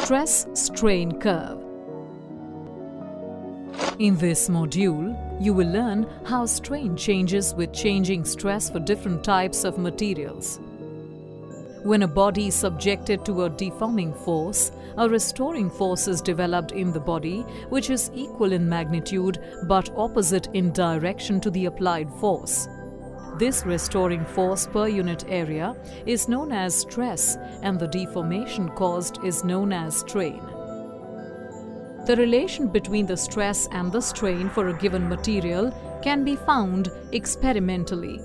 Stress-strain curve. In this module, you will learn how strain changes with changing stress for different types of materials. When a body is subjected to a deforming force, a restoring force is developed in the body which is equal in magnitude but opposite in direction to the applied force. This restoring force per unit area is known as stress, and the deformation caused is known as strain. The relation between the stress and the strain for a given material can be found experimentally.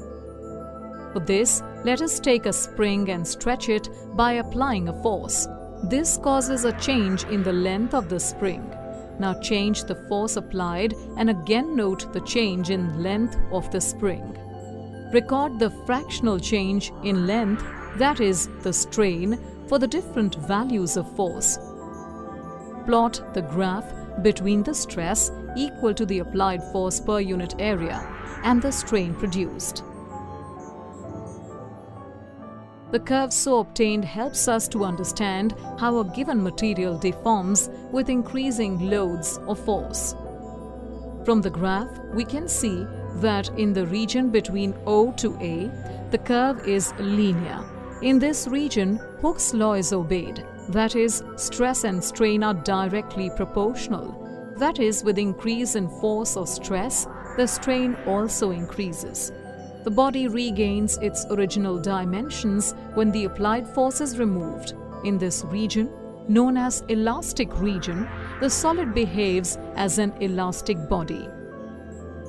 For this, let us take a spring and stretch it by applying a force. This causes a change in the length of the spring. Now change the force applied and again note the change in length of the spring. Record the fractional change in length, that is, the strain, for the different values of force. Plot the graph between the stress equal to the applied force per unit area and the strain produced. The curve so obtained helps us to understand how a given material deforms with increasing loads of force. From the graph, we can see that in the region between O to A, the curve is linear. In this region, Hooke's law is obeyed. That is, stress and strain are directly proportional. That is, with increase in force or stress, the strain also increases. The body regains its original dimensions when the applied force is removed. In this region, known as elastic region, the solid behaves as an elastic body.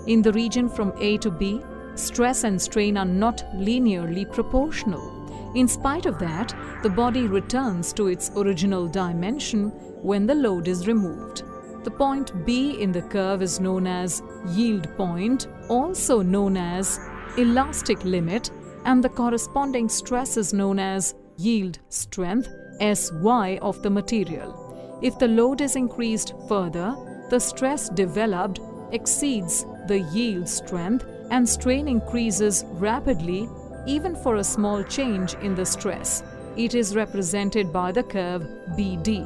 In the region from A to B, stress and strain are not linearly proportional. In spite of that, the body returns to its original dimension when the load is removed. The point B in the curve is known as yield point, also known as elastic limit, and the corresponding stress is known as yield strength, SY, of the material. If the load is increased further, the stress developed exceeds the yield strength and strain increases rapidly even for a small change in the stress. It is represented by the curve BD.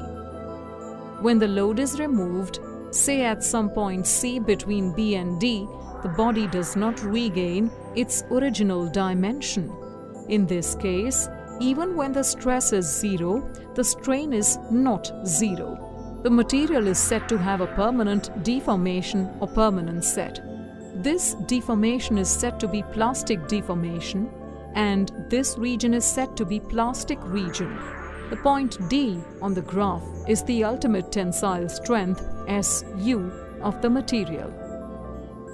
When the load is removed, say at some point C between B and D, the body does not regain its original dimension. In this case, even when the stress is zero, the strain is not zero. The material is said to have a permanent deformation or permanent set. This deformation is said to be plastic deformation, and this region is said to be plastic region. The point D on the graph is the ultimate tensile strength, SU, of the material.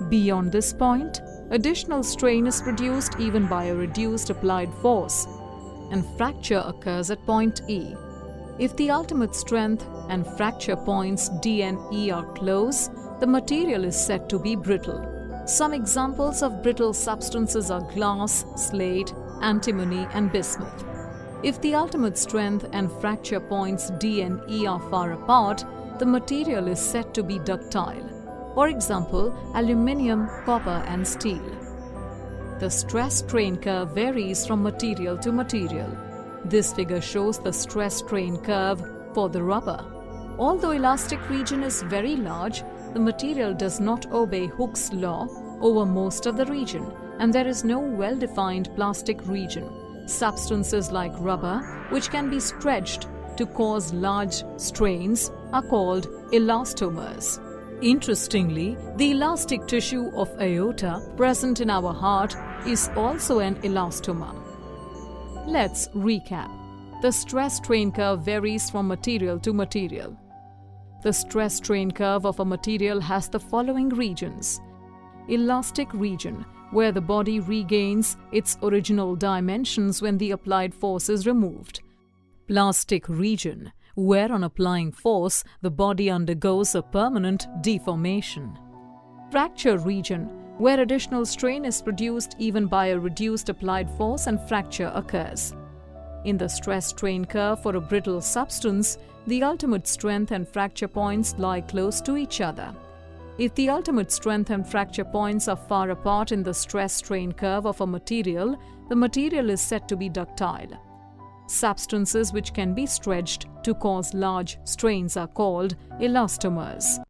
Beyond this point, additional strain is produced even by a reduced applied force, and fracture occurs at point E. If the ultimate strength and fracture points D and E are close, the material is said to be brittle. Some examples of brittle substances are glass, slate, antimony, and bismuth. If the ultimate strength and fracture points D and E are far apart, the material is said to be ductile. For example, aluminium, copper, and steel. The stress-strain curve varies from material to material. This figure shows the stress-strain curve for the rubber. Although elastic region is very large, the material does not obey Hooke's law over most of the region, and there is no well-defined plastic region. Substances like rubber, which can be stretched to cause large strains, are called elastomers. Interestingly, the elastic tissue of aorta present in our heart is also an elastomer. Let's recap. The stress-strain curve varies from material to material. The stress-strain curve of a material has the following regions. Elastic region, where the body regains its original dimensions when the applied force is removed. Plastic region, where on applying force, the body undergoes a permanent deformation. Fracture region, where additional strain is produced even by a reduced applied force and fracture occurs. In the stress-strain curve for a brittle substance, the ultimate strength and fracture points lie close to each other. If the ultimate strength and fracture points are far apart in the stress-strain curve of a material, the material is said to be ductile. Substances which can be stretched to cause large strains are called elastomers.